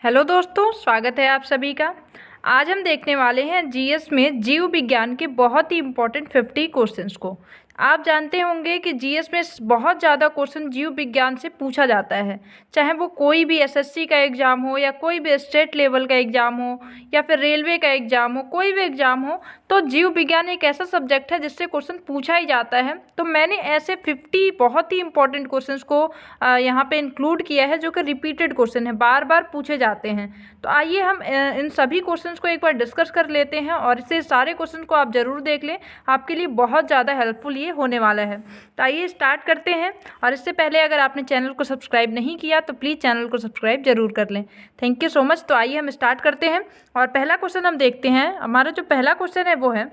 Hello दोस्तों, स्वागत है आप सभी का। आज हम देखने वाले हैं जीएस में जीव विज्ञान के बहुत ही इम्पोर्टेंट 50 क्वेश्चंस को। आप जानते होंगे कि जीएस में बहुत ज़्यादा क्वेश्चन जीव विज्ञान से पूछा जाता है, चाहे वो कोई भी एसएससी का एग्ज़ाम हो या कोई भी स्टेट लेवल का एग्ज़ाम हो या फिर रेलवे का एग्ज़ाम हो, कोई भी एग्ज़ाम हो, तो जीव विज्ञान एक ऐसा सब्जेक्ट है जिससे क्वेश्चन पूछा ही जाता है। तो मैंने ऐसे 50 बहुत ही इंपॉर्टेंट क्वेश्चंस को यहाँ पे इंक्लूड किया है जो कि रिपीटेड क्वेश्चन है, बार बार पूछे जाते हैं। तो आइए हम इन सभी क्वेश्चंस को एक बार डिस्कस कर लेते हैं और इसे सारे क्वेश्चन को आप ज़रूर देख लें, आपके लिए बहुत ज़्यादा हेल्पफुल ये होने वाला है। तो आइए स्टार्ट करते हैं। और इससे पहले अगर आपने चैनल को सब्सक्राइब नहीं किया तो प्लीज़ चैनल को सब्सक्राइब जरूर कर लें। Thank you so much. तो आइए हम स्टार्ट करते हैं और पहला क्वेश्चन हम देखते हैं। हमारा जो पहला क्वेश्चन है वो है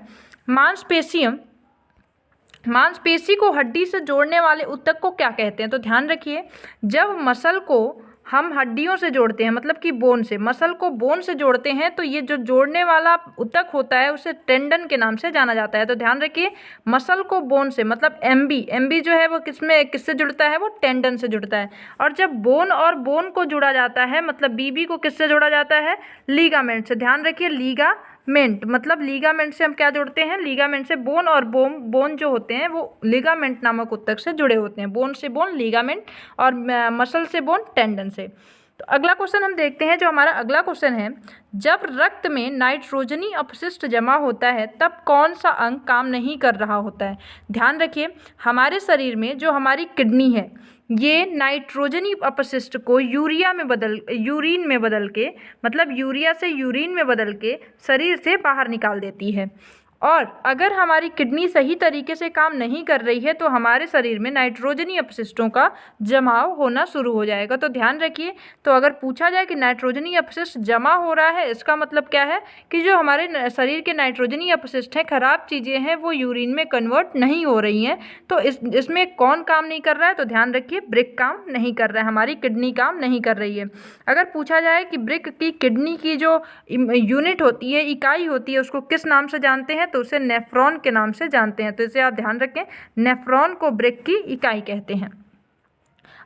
मांसपेशी को हड्डी से जोड़ने वाले ऊतक को क्या कहते हैं। तो ध्यान रखिए, जब मसल को हम हड्डियों से जोड़ते हैं, मतलब कि बोन से, मसल को बोन से जोड़ते हैं, तो ये जो जोड़ने वाला ऊतक होता है उसे टेंडन के नाम से जाना जाता है। तो ध्यान रखिए, मसल को बोन से, मतलब एमबी जो है वो किससे जुड़ता है, वो टेंडन से जुड़ता है। और जब बोन और बोन को जुड़ा जाता है, मतलब बीबी को किससे जोड़ा जाता है, लीगामेंट से। ध्यान रखिए, लीगामेंट, मतलब लीगामेंट से हम क्या जुड़ते हैं, लीगामेंट से बोन, और बोन जो होते हैं वो लीगामेंट नामक ऊतक से जुड़े होते हैं। बोन से बोन लीगामेंट और मसल से बोन टेंडन से। तो अगला क्वेश्चन हम देखते हैं। जो हमारा अगला क्वेश्चन है, जब रक्त में नाइट्रोजनी अपशिष्ट जमा होता है तब कौन सा अंग काम नहीं कर रहा होता है। ध्यान रखिए, हमारे शरीर में जो हमारी किडनी है, ये नाइट्रोजनी अपशिष्ट को यूरिन में बदल के, मतलब यूरिया से यूरिन में बदल के शरीर से बाहर निकाल देती है। और अगर हमारी किडनी सही तरीके से काम नहीं कर रही है तो हमारे शरीर में नाइट्रोजनी अपशिष्टों का जमाव होना शुरू हो जाएगा। तो ध्यान रखिए, तो अगर पूछा जाए कि नाइट्रोजनी अपशिष्ट जमा हो रहा है, इसका मतलब क्या है कि जो हमारे शरीर के नाइट्रोजनी अपशिष्ट हैं, खराब चीज़ें हैं, वो यूरिन में कन्वर्ट नहीं हो रही हैं। तो इसमें कौन काम नहीं कर रहा है, तो ध्यान रखिए, ब्रिक काम नहीं कर रहा है, हमारी किडनी काम नहीं कर रही है। अगर पूछा जाए कि ब्रिक की किडनी की जो यूनिट होती है, इकाई होती है, उसको किस नाम से जानते हैं, तो उसे नेफ्रॉन के नाम से जानते हैं। तो इसे आप ध्यान रखें, नेफ्रॉन को ब्रिक की इकाई कहते हैं।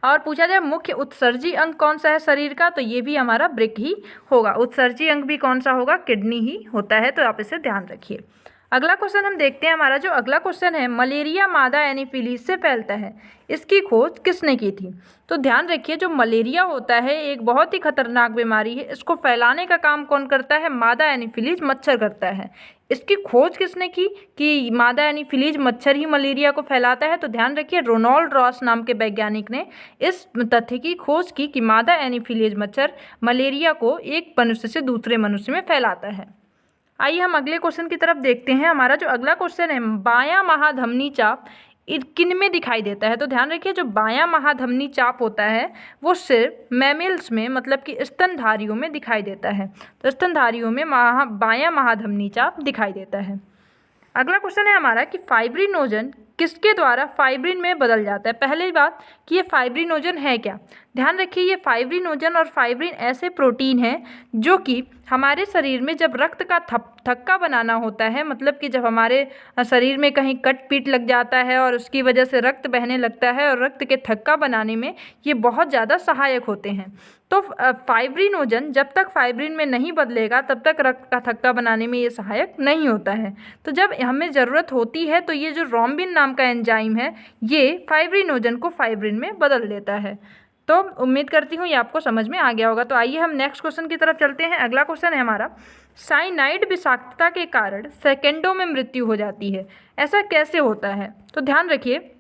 और पूछा जाए मुख्य उत्सर्जी अंग कौन सा है शरीर का, तो ये भी हमारा ब्रिक ही होगा। उत्सर्जी अंग भी कौन सा होगा, किडनी ही होता है। तो आप इसे ध्यान रखिए। अगला क्वेश्चन हम देखते हैं। हमारा जो अगला क्वेश्चन है, मलेरिया मादा एनीफिलीज से फैलता है, इसकी खोज किसने की थी। तो ध्यान रखिए, जो मलेरिया होता है एक बहुत ही खतरनाक बीमारी है, इसको फैलाने का काम कौन करता है, मादा एनीफिलीज मच्छर करता है। इसकी खोज किसने की कि मादा एनीफिलीज मच्छर ही मलेरिया को फैलाता है। तो ध्यान रखिए, रोनाल्ड रॉस नाम के वैज्ञानिक ने इस तथ्य की खोज की कि मादा एनीफिलीज मच्छर मलेरिया को एक मनुष्य से दूसरे मनुष्य में फैलाता है। आइए हम अगले क्वेश्चन की तरफ देखते हैं। हमारा जो अगला क्वेश्चन है, बायां महाधमनी चाप किन में दिखाई देता है। तो ध्यान रखिए, जो बायां महाधमनी चाप होता है वो सिर्फ मैमल्स में, मतलब कि स्तनधारियों में दिखाई देता है। तो स्तनधारियों में बायां महाधमनी चाप दिखाई देता है। अगला क्वेश्चन है हमारा कि फाइब्रिनोजन किसके द्वारा फाइब्रिन में बदल जाता है। पहली बात कि ये फाइब्रिनोजन है क्या। ध्यान रखिए, ये फाइब्रिनोजन और फाइब्रिन ऐसे प्रोटीन हैं जो कि हमारे शरीर में जब रक्त का थक्का बनाना होता है, मतलब कि जब हमारे शरीर में कहीं कट पीट लग जाता है और उसकी वजह से रक्त बहने लगता है, और रक्त के थक्का बनाने में ये बहुत ज़्यादा सहायक होते हैं। तो फाइब्रिनोजन जब तक फाइब्रिन में नहीं बदलेगा तब तक रक्त का थक्का बनाने में ये सहायक नहीं होता है। तो जब हमें ज़रूरत होती है तो ये जो रोम्बिन नाम का एंजाइम है, ये फाइब्रिनोजन को फाइब्रिन में बदल देता है। तो उम्मीद करती हूँ ये आपको समझ में आ गया होगा। तो आइए हम नेक्स्ट क्वेश्चन की तरफ चलते हैं। अगला क्वेश्चन है हमारा, साइनाइड विषाक्तता के कारण सेकेंडों में मृत्यु हो जाती है, ऐसा कैसे होता है। तो ध्यान रखिए,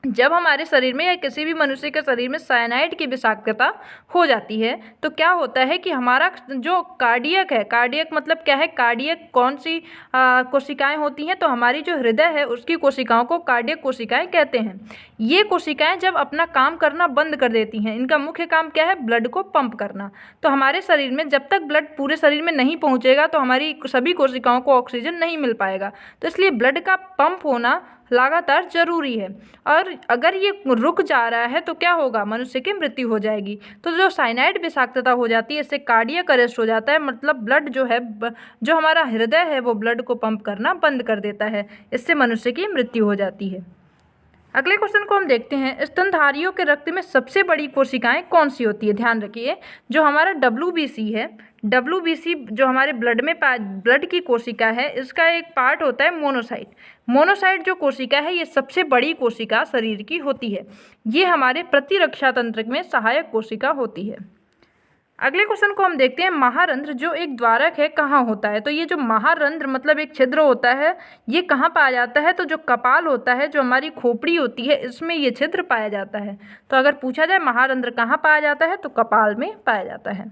जब हमारे शरीर में या किसी भी मनुष्य के शरीर में साइनाइड की विषाक्तता हो जाती है तो क्या होता है कि हमारा जो कार्डियक है, कार्डियक मतलब क्या है, कार्डियक कौन सी कोशिकाएं होती हैं, तो हमारी जो हृदय है उसकी कोशिकाओं को कार्डियक कोशिकाएं कहते हैं। ये कोशिकाएं जब अपना काम करना बंद कर देती हैं, इनका मुख्य काम क्या है, ब्लड को पंप करना। तो हमारे शरीर में जब तक ब्लड पूरे शरीर में नहीं पहुँचेगा तो हमारी सभी कोशिकाओं को ऑक्सीजन नहीं मिल पाएगा। तो इसलिए ब्लड का पंप होना लगातार जरूरी है। और अगर ये रुक जा रहा है तो क्या होगा, मनुष्य की मृत्यु हो जाएगी। तो जो साइनाइड विषाक्तता हो जाती है, इससे कार्डियक अरेस्ट हो जाता है, मतलब ब्लड जो है, जो हमारा हृदय है वो ब्लड को पंप करना बंद कर देता है, इससे मनुष्य की मृत्यु हो जाती है। अगले क्वेश्चन को हम देखते हैं, स्तनधारियों के रक्त में सबसे बड़ी कोशिकाएं कौन सी होती है। ध्यान रखिए, जो हमारा WBC है, WBC जो हमारे ब्लड की कोशिका है, इसका एक पार्ट होता है मोनोसाइट। मोनोसाइट जो कोशिका है, ये सबसे बड़ी कोशिका शरीर की होती है। ये हमारे प्रतिरक्षा तंत्र में सहायक कोशिका होती है। अगले क्वेश्चन को हम देखते हैं, महारंध्र जो एक द्वारक है कहाँ होता है। तो ये जो महारंध्र मतलब एक छिद्र होता है, ये कहाँ पाया जाता है। तो जो कपाल होता है, जो हमारी खोपड़ी होती है, इसमें ये छिद्र पाया जाता है। तो अगर पूछा जाए महारंध्र कहाँ पाया जाता है, तो कपाल में पाया जाता है।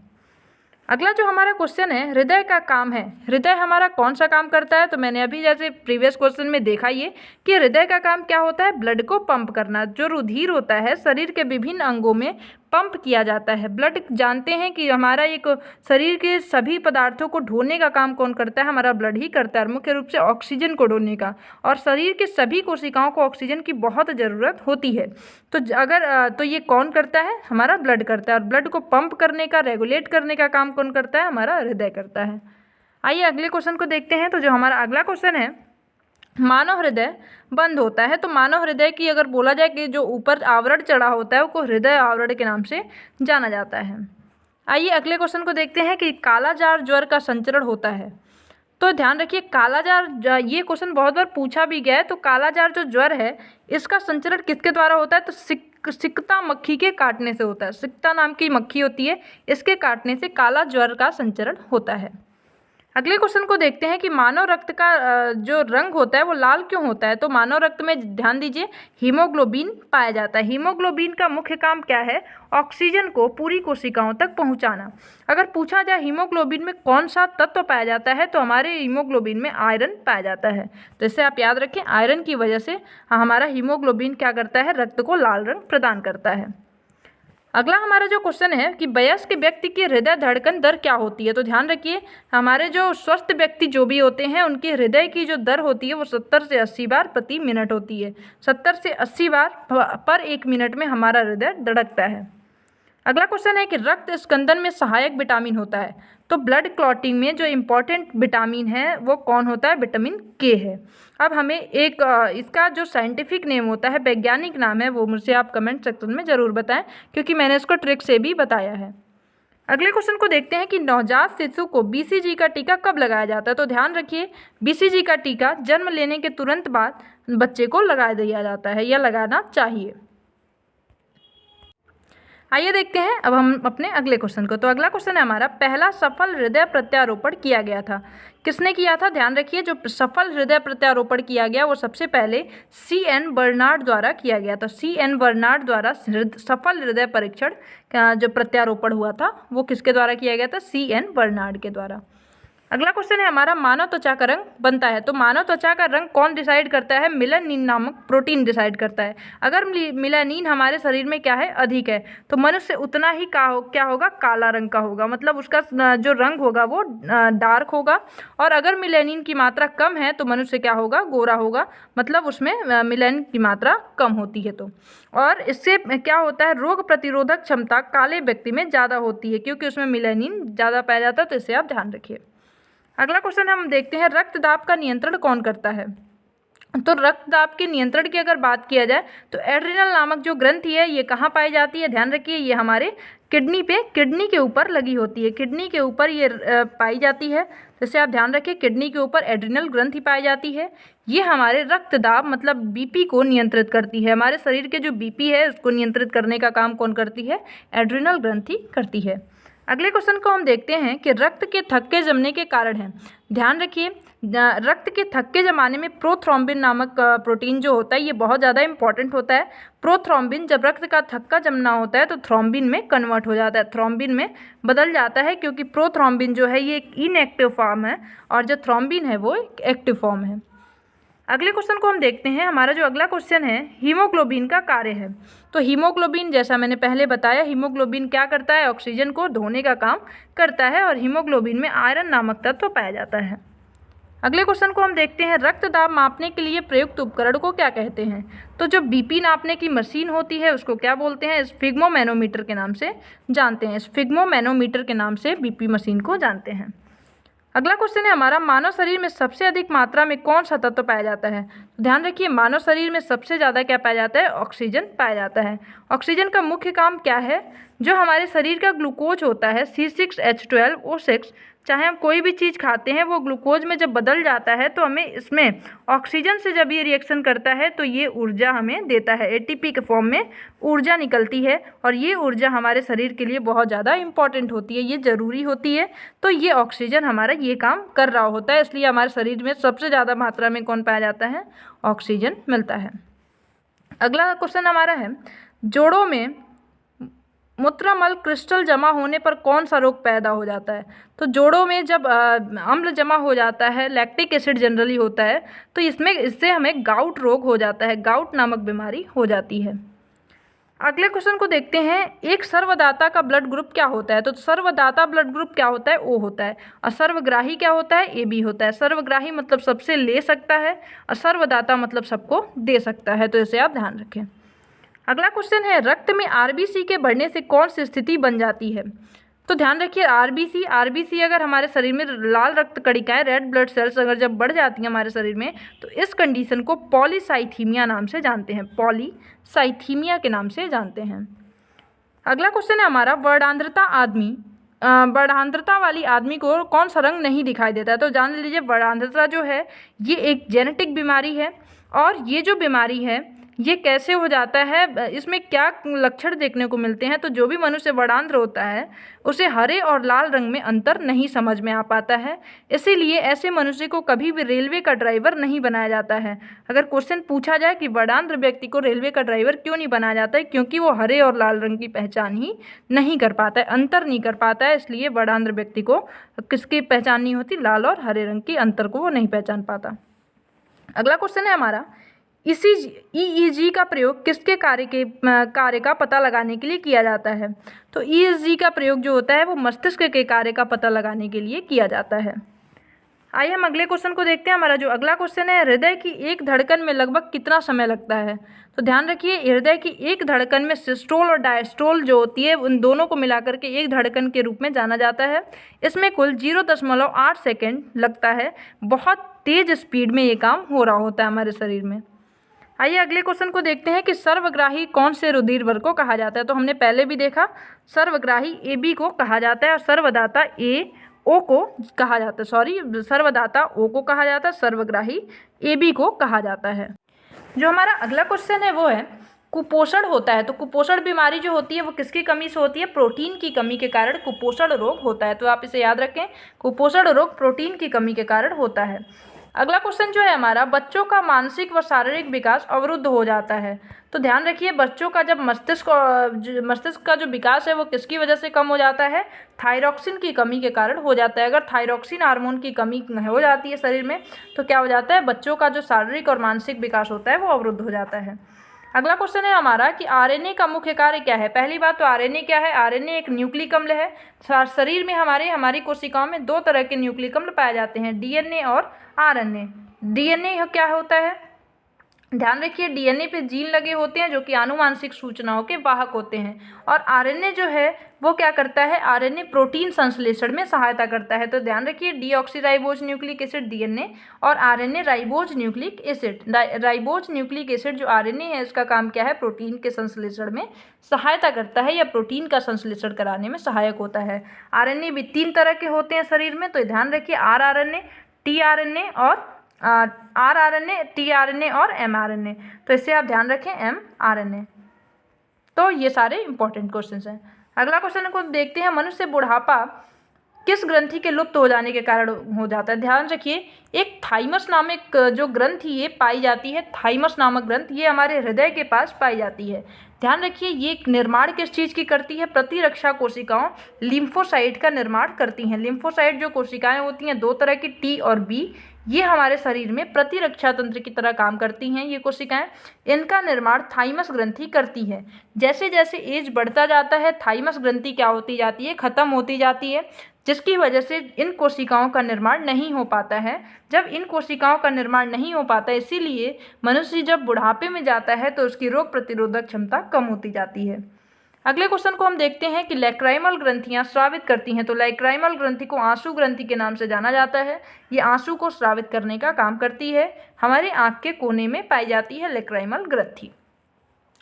अगला जो हमारा क्वेश्चन है, हृदय का काम है। हृदय हमारा कौन सा काम करता है। तो मैंने अभी जैसे प्रीवियस क्वेश्चन में देखा ये कि हृदय का काम क्या होता है, ब्लड को पंप करना। जो रुधिर होता है शरीर के विभिन्न अंगों में पंप किया जाता है। ब्लड जानते हैं कि हमारा एक शरीर के सभी पदार्थों को ढोने का काम कौन करता है, हमारा ब्लड ही करता है, मुख्य रूप से ऑक्सीजन को ढोने का। और शरीर के सभी कोशिकाओं को ऑक्सीजन की बहुत ज़रूरत होती है। तो ये कौन करता है, हमारा ब्लड करता है। और ब्लड को पंप करने का, रेगुलेट करने का काम कौन करता है, हमारा हृदय करता है। आइए अगले क्वेश्चन को देखते हैं। तो जो हमारा अगला क्वेश्चन है, मानव हृदय बंद होता है। तो मानव हृदय की अगर बोला जाए कि जो ऊपर आवरण चढ़ा होता है, वो हृदय आवरण के नाम से जाना जाता है। आइए अगले क्वेश्चन को देखते हैं कि कालाजार ज्वर का संचरण होता है। तो ध्यान रखिए, कालाजार, ये क्वेश्चन बहुत बार पूछा भी गया है। तो कालाजार जो ज्वर है, इसका संचरण किसके द्वारा होता है। तो सिकता मक्खी के काटने से होता है। सिकता नाम की मक्खी होती है, इसके काटने से काला ज्वर का संचरण होता है। अगले क्वेश्चन को देखते हैं कि मानव रक्त का जो रंग होता है वो लाल क्यों होता है। तो मानव रक्त में ध्यान दीजिए, हीमोग्लोबिन पाया जाता है। हीमोग्लोबिन का मुख्य काम क्या है, ऑक्सीजन को पूरी कोशिकाओं तक पहुंचाना। अगर पूछा जाए हीमोग्लोबिन में कौन सा तत्व पाया जाता है, तो हमारे हीमोग्लोबिन में आयरन पाया जाता है। तो इससे आप याद रखें, आयरन की वजह से हमारा हीमोग्लोबिन क्या करता है, रक्त को लाल रंग प्रदान करता है। अगला हमारा जो क्वेश्चन है कि वयस्क व्यक्ति की हृदय धड़कन दर क्या होती है। तो ध्यान रखिए, हमारे जो स्वस्थ व्यक्ति जो भी होते हैं, उनके हृदय की जो दर होती है वो 70 से 80 बार प्रति मिनट होती है। 70 से 80 बार पर 1 मिनट में हमारा हृदय धड़कता है। अगला क्वेश्चन है कि रक्त स्कंदन में सहायक विटामिन होता है। तो ब्लड क्लॉटिंग में जो इम्पॉर्टेंट विटामिन है वो कौन होता है, विटामिन के है। अब हमें एक इसका जो साइंटिफिक नेम होता है, वैज्ञानिक नाम है, वो मुझे आप कमेंट सेक्शन में ज़रूर बताएं, क्योंकि मैंने इसको ट्रिक से भी बताया है। अगले क्वेश्चन को देखते हैं कि नवजात शिशु को BCG का टीका कब लगाया जाता है। तो ध्यान रखिए, BCG का टीका जन्म लेने के तुरंत बाद बच्चे को लगा दिया जाता है या लगाना चाहिए। आइए देखते हैं अब हम अपने अगले क्वेश्चन को। तो अगला क्वेश्चन है हमारा, पहला सफल हृदय प्रत्यारोपण किया गया था, किसने किया था। ध्यान रखिए, जो सफल हृदय प्रत्यारोपण किया गया वो सबसे पहले CN बर्नार्ड द्वारा किया गया था। CN बर्नार्ड द्वारा सफल हृदय परीक्षण का जो प्रत्यारोपण हुआ था वो किसके द्वारा किया गया था, CN बर्नार्ड के द्वारा। अगला क्वेश्चन है हमारा, मानव त्वचा का रंग बनता है। तो मानव त्वचा का रंग कौन डिसाइड करता है, मेलानिन नामक प्रोटीन डिसाइड करता है। अगर मेलानिन हमारे शरीर में क्या है, अधिक है, तो मनुष्य उतना ही क्या होगा, काला रंग का होगा। मतलब उसका जो रंग होगा वो डार्क होगा। और अगर मेलानिन की मात्रा कम है तो मनुष्य क्या होगा, गोरा होगा। मतलब उसमें मेलानिन की मात्रा कम होती है। तो और इससे क्या होता है, रोग प्रतिरोधक क्षमता काले व्यक्ति में ज़्यादा होती है, क्योंकि उसमें मेलानिन ज़्यादा पाया जाता है। तो इसे आप ध्यान रखिए। अगला क्वेश्चन हम देखते हैं, रक्तदाब का नियंत्रण कौन करता है। तो रक्तदाब के नियंत्रण की अगर बात किया जाए तो एड्रिनल नामक जो ग्रंथि है ये कहाँ पाई जाती है। ध्यान रखिए, ये हमारे किडनी के ऊपर लगी होती है। किडनी के ऊपर ये पाई जाती है। जैसे आप ध्यान रखिए, किडनी के ऊपर एड्रिनल ग्रंथि पाई जाती है। ये हमारे रक्तदाब मतलब BP को नियंत्रित करती है। हमारे शरीर के जो BP है उसको नियंत्रित करने का काम कौन करती है, एड्रिनल ग्रंथि करती है। अगले क्वेश्चन को हम देखते हैं कि रक्त के थक्के जमने के कारण हैं। ध्यान रखिए, रक्त के थक्के जमाने में प्रोथ्रोम्बिन नामक प्रोटीन जो होता है ये बहुत ज़्यादा इंपॉर्टेंट होता है। प्रोथ्रोम्बिन जब रक्त का थक्का जमना होता है तो थ्रोम्बिन में कन्वर्ट हो जाता है, थ्रोम्बिन में बदल जाता है, क्योंकि प्रोथ्रोम्बिन जो है ये एक इनएक्टिव फॉर्म है और जो थ्रोम्बिन है वो एक एक्टिव फॉर्म है। अगले क्वेश्चन को हम देखते हैं। हमारा जो अगला क्वेश्चन है, हीमोग्लोबिन का कार्य है। तो हीमोग्लोबिन, जैसा मैंने पहले बताया, हीमोग्लोबिन क्या करता है, ऑक्सीजन को ढोने का काम करता है। और हीमोग्लोबिन में आयरन नामक तत्व पाया जाता है। अगले क्वेश्चन को हम देखते हैं, रक्तदाब मापने के लिए प्रयुक्त उपकरण को क्या कहते हैं। तो जो BP नापने की मशीन होती है उसको क्या बोलते हैं, स्फिग्मोमैनोमीटर के नाम से जानते हैं। स्फिग्मोमैनोमीटर के नाम से BP मशीन को जानते हैं। अगला क्वेश्चन है हमारा, मानव शरीर में सबसे अधिक मात्रा में कौन सा तत्व पाया जाता है? तो ध्यान रखिए, मानव शरीर में सबसे ज़्यादा क्या पाया जाता है? ऑक्सीजन पाया जाता है। ऑक्सीजन का मुख्य काम क्या है? जो हमारे शरीर का ग्लूकोज होता है C6H12O6, चाहे हम कोई भी चीज़ खाते हैं वो ग्लूकोज में जब बदल जाता है तो हमें इसमें ऑक्सीजन से जब ये रिएक्शन करता है तो ये ऊर्जा हमें देता है, ATP के फॉर्म में ऊर्जा निकलती है और ये ऊर्जा हमारे शरीर के लिए बहुत ज़्यादा इम्पॉर्टेंट होती है, ये ज़रूरी होती है। तो ये ऑक्सीजन हमारा ये काम कर रहा होता है, इसलिए हमारे शरीर में सबसे ज़्यादा मात्रा में कौन पाया जाता है? ऑक्सीजन मिलता है। अगला क्वेश्चन हमारा है, जोड़ों में मूत्रमल क्रिस्टल जमा होने पर कौन सा रोग पैदा हो जाता है? तो जोड़ों में जब अम्ल जमा हो जाता है, लैक्टिक एसिड जनरली होता है, तो इससे हमें गाउट रोग हो जाता है, गाउट नामक बीमारी हो जाती है। अगले क्वेश्चन को देखते हैं, एक सर्वदाता का ब्लड ग्रुप क्या होता है? तो सर्वदाता ब्लड ग्रुप क्या होता है? O होता है। और सर्वग्राही क्या होता है? AB होता है। सर्वग्राही मतलब सबसे ले सकता है और सर्वदाता मतलब सबको दे सकता है, तो इसे आप ध्यान रखें। अगला क्वेश्चन है, रक्त में RBC के बढ़ने से कौन सी स्थिति बन जाती है? तो ध्यान रखिए, RBC अगर हमारे शरीर में लाल रक्त कणिकाएं, रेड ब्लड सेल्स अगर जब बढ़ जाती हैं हमारे शरीर में, तो इस कंडीशन को पॉलीसाइथीमिया नाम से जानते हैं, पॉलीसाइथीमिया के नाम से जानते हैं। अगला क्वेश्चन है हमारा, वर्णांधता वाली आदमी को कौन सा रंग नहीं दिखाई देता है? तो जान लीजिए, वर्णांधता जो है ये एक जेनेटिक बीमारी है और ये जो बीमारी है ये कैसे हो जाता है, इसमें क्या लक्षण देखने को मिलते हैं? तो जो भी मनुष्य वर्णांध होता है उसे हरे और लाल रंग में अंतर नहीं समझ में आ पाता है, इसीलिए ऐसे मनुष्य को कभी भी रेलवे का ड्राइवर नहीं बनाया जाता है। अगर क्वेश्चन पूछा जाए कि वर्णांध व्यक्ति को रेलवे का ड्राइवर क्यों नहीं बनाया जाता है, क्योंकि वो हरे और लाल रंग की पहचान ही नहीं कर पाता है, अंतर नहीं कर पाता है, इसलिए वर्णांध व्यक्ति को किसकी पहचान नहीं होती? लाल और हरे रंग की अंतर को वो नहीं पहचान पाता। अगला क्वेश्चन है हमारा, EEG का प्रयोग किसके कार्य का पता लगाने के लिए किया जाता है? तो EEG का प्रयोग जो होता है वो मस्तिष्क के कार्य का पता लगाने के लिए किया जाता है। आइए हम अगले क्वेश्चन को देखते हैं। हमारा जो अगला क्वेश्चन है, हृदय की एक धड़कन में लगभग कितना समय लगता है? तो ध्यान रखिए, हृदय की एक धड़कन में सिस्टोल और डायस्टोल जो होती है उन दोनों को मिलाकर के एक धड़कन के रूप में जाना जाता है। इसमें कुल 0.8 सेकेंड लगता है। बहुत तेज स्पीड में ये काम हो रहा होता है हमारे शरीर में। आइए अगले क्वेश्चन को देखते हैं कि सर्वग्राही कौन से रुधिर वर्ग को कहा जाता है? तो हमने पहले भी देखा, सर्वग्राही AB को कहा जाता है और सर्वदाता O को कहा जाता है, सर्वदाता O को कहा जाता है, सर्वग्राही AB को कहा जाता है। जो हमारा अगला क्वेश्चन है वो है, कुपोषण होता है। तो कुपोषण बीमारी जो होती है वो किसकी कमी से होती है? प्रोटीन की कमी के कारण कुपोषण रोग होता है, तो आप इसे याद रखें, कुपोषण रोग प्रोटीन की कमी के कारण होता है। अगला क्वेश्चन जो है हमारा, बच्चों का मानसिक व शारीरिक विकास अवरुद्ध हो जाता है। तो ध्यान रखिए, बच्चों का जब मस्तिष्क का जो विकास है वो किसकी वजह से कम हो जाता है? थायरॉक्सिन की कमी के कारण हो जाता है। अगर थायरॉक्सिन हार्मोन की कमी हो जाती है शरीर में तो क्या हो जाता है? बच्चों का जो शारीरिक और मानसिक विकास होता है वो अवरुद्ध हो जाता है। अगला क्वेश्चन है हमारा कि RNA का मुख्य कार्य क्या है? पहली बात तो RNA क्या है? RNA एक न्यूक्लिक अम्ल है। शरीर में हमारी कोशिकाओं में दो तरह के न्यूक्लिक अम्ल पाए जाते हैं, DNA और RNA। DNA क्या होता है? ध्यान रखिए, DNA पे जीन लगे होते हैं जो कि आनुवांशिक सूचनाओं के वाहक होते हैं, और RNA जो है वो क्या करता है? RNA प्रोटीन संश्लेषण में सहायता करता है। तो ध्यान रखिए, डीऑक्सीराइबोज न्यूक्लिक एसिड DNA और RNA ribose nucleic acid. Ribose nucleic acid जो RNA है इसका काम क्या है? प्रोटीन के संश्लेषण में सहायता करता है या प्रोटीन का संश्लेषण कराने में सहायक होता है। RNA भी 3 तरह के होते हैं शरीर में, तो ध्यान रखिए, rRNA, tRNA और rRNA, tRNA और mRNA। तो इससे आप ध्यान रखें, mRNA। तो ये सारे इंपॉर्टेंट क्वेश्चंस हैं। अगला क्वेश्चन को देखते हैं, मनुष्य बुढ़ापा किस ग्रंथि के लुप्त हो जाने के कारण हो जाता है? ध्यान रखिए, एक थाइमस नामक जो ग्रंथि ये पाई जाती है, थाइमस नामक ग्रंथ ये हमारे हृदय के पास पाई जाती है। ध्यान रखिए, ये निर्माण किस चीज़ की करती है? प्रतिरक्षा कोशिकाओं लिम्फोसाइट का निर्माण करती हैं। लिम्फोसाइट जो कोशिकाएं होती हैं 2 तरह की, T और B, ये हमारे शरीर में प्रतिरक्षा तंत्र की तरह काम करती हैं। ये कोशिकाएं, इनका निर्माण थाइमस ग्रंथि करती है। जैसे जैसे एज बढ़ता जाता है थाइमस ग्रंथि क्या होती जाती है? खत्म होती जाती है, जिसकी वजह से इन कोशिकाओं का निर्माण नहीं हो पाता है। जब इन कोशिकाओं का निर्माण नहीं हो पाता, इसीलिए मनुष्य जब बुढ़ापे में जाता है तो उसकी रोग प्रतिरोधक क्षमता कम होती जाती है। अगले क्वेश्चन को हम देखते हैं कि लैक्राइमल ग्रंथियां स्रावित करती हैं। तो लैक्राइमल ग्रंथि को आंसू ग्रंथि के नाम से जाना जाता है। ये आंसू को स्रावित करने का काम करती है। हमारे आंख के कोने में पाई जाती है लैक्राइमल ग्रंथि।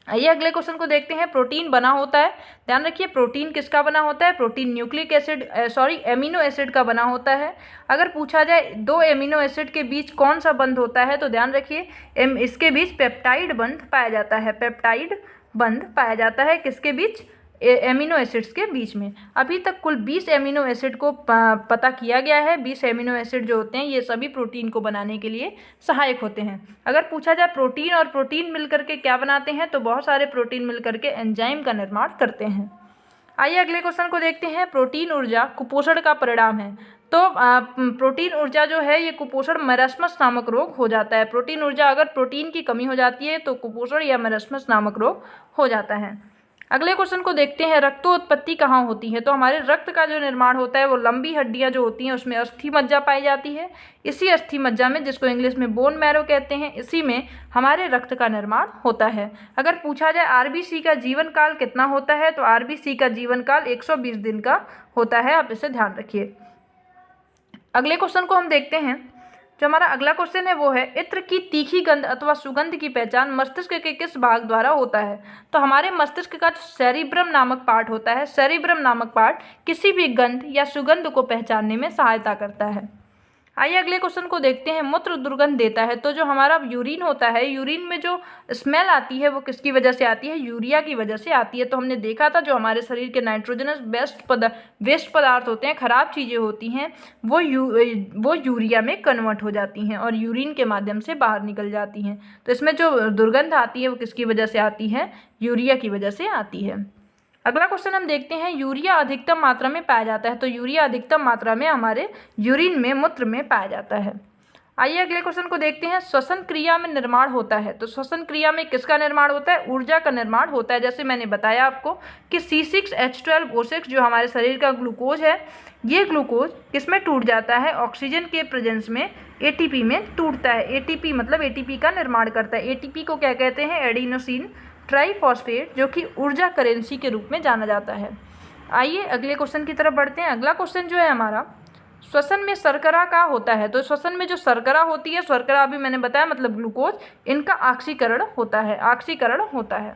आइए अगले क्वेश्चन को देखते हैं। प्रोटीन बना होता है, ध्यान रखिए प्रोटीन किसका बना होता है? Protein nucleic acid amino acid का बना होता है। अगर पूछा जाए दो एमिनो एसिड के बीच कौन सा बंध होता है, तो ध्यान रखिए इसके बीच पेप्टाइड बंध पाया जाता है। पेप्टाइड बंध पाया जाता है किसके बीच? एमिनो एसिड्स के बीच में। अभी तक कुल 20 एमिनो एसिड को पता किया गया है। 20 एमिनो एसिड जो होते हैं ये सभी प्रोटीन को बनाने के लिए सहायक होते हैं। अगर पूछा जाए प्रोटीन और प्रोटीन मिलकर के क्या बनाते हैं, तो बहुत सारे प्रोटीन मिलकर के एंजाइम का निर्माण करते हैं। आइए अगले क्वेश्चन को देखते हैं। प्रोटीन ऊर्जा कुपोषण का परिणाम है। तो प्रोटीन ऊर्जा जो है ये कुपोषण मरास्मस नामक रोग हो जाता है। प्रोटीन ऊर्जा अगर प्रोटीन की कमी हो जाती है तो कुपोषण या मरास्मस नामक रोग हो जाता है। अगले क्वेश्चन को देखते हैं। रक्तोत्पत्ति कहाँ होती है? तो हमारे रक्त का जो निर्माण होता है वो लंबी हड्डियां जो होती हैं उसमें अस्थि मज्जा पाई जाती है। इसी अस्थि मज्जा में, जिसको इंग्लिश में बोन मैरो कहते हैं, इसी में हमारे रक्त का निर्माण होता है। अगर पूछा जाए आरबीसी का जीवन काल कितना होता है, तो आरबीसी का जीवन काल 120 दिन का होता है। आप इसे ध्यान रखिए। अगले क्वेश्चन को हम देखते हैं। जो हमारा अगला क्वेश्चन है वो है इत्र की तीखी गंध अथवा सुगंध की पहचान मस्तिष्क के किस भाग द्वारा होता है? तो हमारे मस्तिष्क का जो सेरिब्रम नामक पार्ट होता है, सेरिब्रम नामक पार्ट किसी भी गंध या सुगंध को पहचानने में सहायता करता है। आइए अगले क्वेश्चन को देखते हैं। मूत्र दुर्गंध देता है। तो जो हमारा यूरिन होता है, यूरिन में जो स्मेल आती है वो किसकी वजह से आती है? यूरिया की वजह से आती है। तो हमने देखा था जो हमारे शरीर के नाइट्रोजनस वेस्ट पदार्थ होते हैं, खराब चीज़ें होती हैं, वो यूरिया में कन्वर्ट हो जाती हैं और यूरिन के माध्यम से बाहर निकल जाती हैं। तो इसमें जो दुर्गंध आती है वो किसकी वजह से आती है? यूरिया की वजह से आती है। अगला क्वेश्चन हम देखते हैं। यूरिया अधिकतम मात्रा में पाया जाता है। तो यूरिया अधिकतम मात्रा में हमारे यूरिन में, मूत्र में पाया जाता है। आइए अगले क्वेश्चन को देखते हैं। श्वसन क्रिया में निर्माण होता है। तो श्वसन क्रिया में किसका निर्माण होता है? ऊर्जा का निर्माण होता है। जैसे मैंने बताया आपको कि C6H12O6 जो हमारे शरीर का ग्लूकोज है, ये ग्लूकोज किसमें टूट जाता है? ऑक्सीजन के प्रेजेंस में ATP में टूटता है। ATP मतलब ATP का निर्माण करता है। ATP को क्या कहते हैं? एडिनोसिन ट्राइफॉस्फेट, जो कि ऊर्जा करेंसी के रूप में जाना जाता है। आइए अगले क्वेश्चन की तरफ बढ़ते हैं। अगला क्वेश्चन जो है हमारा, श्वसन में शर्करा का होता है। तो श्वसन में जो शर्करा होती है, शर्करा अभी मैंने बताया मतलब ग्लूकोज, इनका ऑक्सीकरण होता है, ऑक्सीकरण होता है।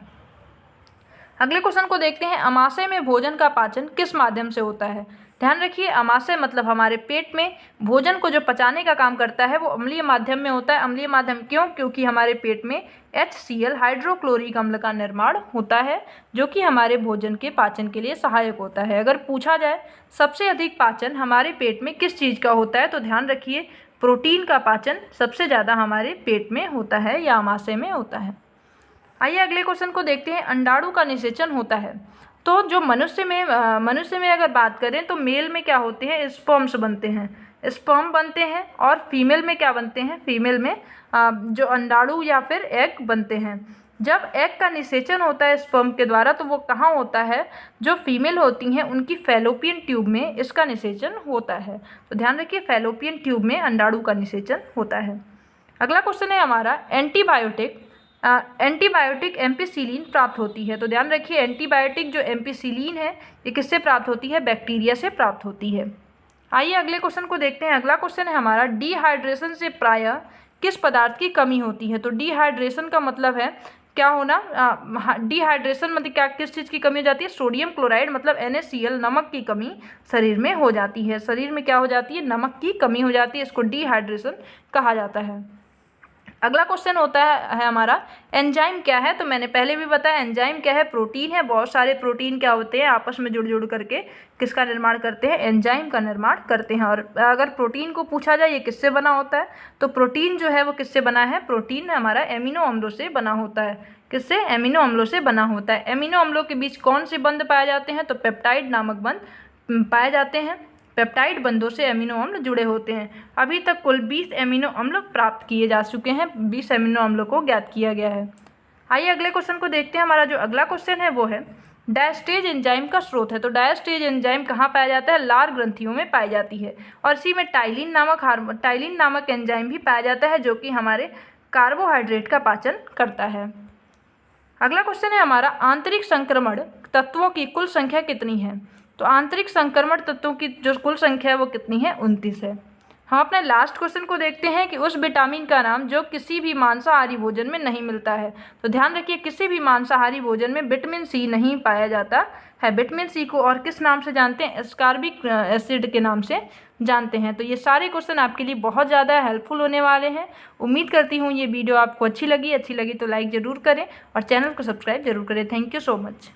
अगले क्वेश्चन को देखते हैं। आमाशय में भोजन का पाचन किस माध्यम से होता है? ध्यान रखिए आमाशय मतलब हमारे पेट में भोजन को जो पचाने का काम करता है वो अम्लीय माध्यम में होता है। अम्लीय माध्यम क्यों? क्योंकि हमारे पेट में HCl हाइड्रोक्लोरिक अम्ल का निर्माण होता है, जो कि हमारे भोजन के पाचन के लिए सहायक होता है। अगर पूछा जाए सबसे अधिक पाचन हमारे पेट में किस चीज़ का होता है, तो ध्यान रखिए प्रोटीन का पाचन सबसे ज़्यादा हमारे पेट में होता है या आमाशय में होता है। आइए अगले क्वेश्चन को देखते हैं। अंडाणु का निषेचन होता है। तो जो मनुष्य में अगर बात करें तो मेल में क्या होते हैं? स्पर्म्स बनते हैं, स्पर्म बनते हैं। और फीमेल में क्या बनते हैं? फीमेल में जो अंडाणु या फिर एग बनते हैं। जब एग का निषेचन होता है स्पर्म के द्वारा तो वो कहाँ होता है? जो फीमेल होती हैं उनकी फैलोपियन ट्यूब में इसका निषेचन होता है। तो ध्यान रखिए फैलोपियन ट्यूब में अंडाणु का निषेचन होता है। अगला क्वेश्चन है हमारा एंटीबायोटिक एम्पिसिलिन प्राप्त होती है। तो ध्यान रखिए एंटीबायोटिक जो एम्पिसिलिन है ये किससे प्राप्त होती है? बैक्टीरिया से प्राप्त होती है। आइए अगले क्वेश्चन को देखते हैं। अगला क्वेश्चन है हमारा डिहाइड्रेशन से प्रायः किस पदार्थ की कमी होती है? तो डिहाइड्रेशन का मतलब है क्या होना? डिहाइड्रेशन मतलब क्या, किस चीज़ की कमी हो जाती है? सोडियम क्लोराइड मतलब NaCl, नमक की कमी शरीर में हो जाती है। शरीर में क्या हो जाती है? नमक की कमी हो जाती है, इसको डिहाइड्रेशन कहा जाता है। अगला क्वेश्चन होता है हमारा एंजाइम क्या है? तो मैंने पहले भी बताया एंजाइम क्या है? प्रोटीन है। बहुत सारे प्रोटीन क्या होते हैं? आपस में जुड़ करके किसका निर्माण करते हैं? एंजाइम का निर्माण करते हैं। और अगर प्रोटीन को पूछा जाए ये किससे बना होता है, तो प्रोटीन जो है वो किससे बना है? प्रोटीन हमारा एमिनो अम्लों से बना होता है। किससे? एमिनो अम्लों से बना होता है। एमिनो अम्लों के बीच कौन से बंध पाए जाते हैं? तो पेप्टाइड नामक बंध पाए जाते हैं। पेप्टाइड बंधों से एमिनो अम्ल जुड़े होते हैं। अभी तक कुल 20 एमिनो अम्ल प्राप्त किए जा चुके हैं, 20 एमिनो अम्लों को ज्ञात किया गया है। आइए अगले क्वेश्चन को देखते हैं। हमारा जो अगला क्वेश्चन है वो है डायस्टेज एंजाइम का स्रोत है। तो डायस्टेज एंजाइम कहाँ पाया जाता है? लार ग्रंथियों में पाई जाती है। और इसी में टाइलिन नामक एंजाइम भी पाया जाता है, जो कि हमारे कार्बोहाइड्रेट का पाचन करता है। अगला क्वेश्चन है हमारा, आंतरिक संक्रमण तत्वों की कुल संख्या कितनी है? तो आंतरिक संक्रमण तत्वों की जो कुल संख्या है वो कितनी है? 29 है। हम अपने लास्ट क्वेश्चन को देखते हैं कि उस विटामिन का नाम जो किसी भी मांसाहारी भोजन में नहीं मिलता है। तो ध्यान रखिए, किसी भी मांसाहारी भोजन में विटामिन सी नहीं पाया जाता है। विटामिन सी को और किस नाम से जानते हैं? एस्कॉर्बिक एसिड के नाम से जानते हैं। तो ये सारे क्वेश्चन आपके लिए बहुत ज़्यादा हेल्पफुल होने वाले हैं। उम्मीद करती हूँ ये वीडियो आपको अच्छी लगी तो लाइक ज़रूर करें और चैनल को सब्सक्राइब जरूर करें। Thank you so much.